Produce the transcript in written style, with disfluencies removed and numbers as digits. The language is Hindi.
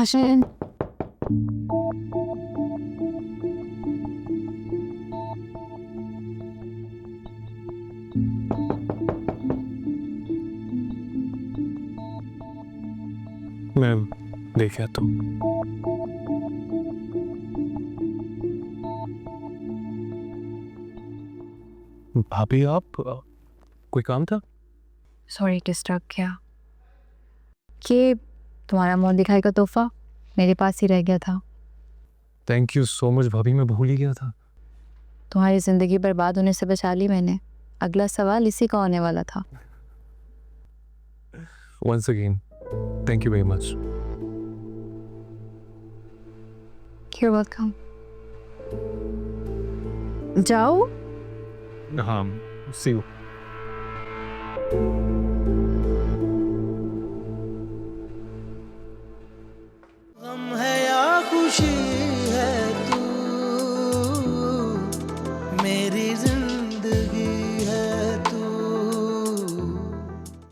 आशिन, मैं देख आता हूँ। भाभी आप कोई काम था? सॉरी डिस्टर्ब किया। ये तुम्हारा मुंह दिखाई का तोहफा मेरे पास ही रह गया था। थैंक यू सो मच भाभी, मैं भूल ही गया था। तुम्हारी जिंदगी बर्बाद होने से बचा ली मैंने। अगला सवाल इसी का होने वाला था। Once again thank you very much. You're welcome. जाओ। हाँ, सी यू। गम है या खुशी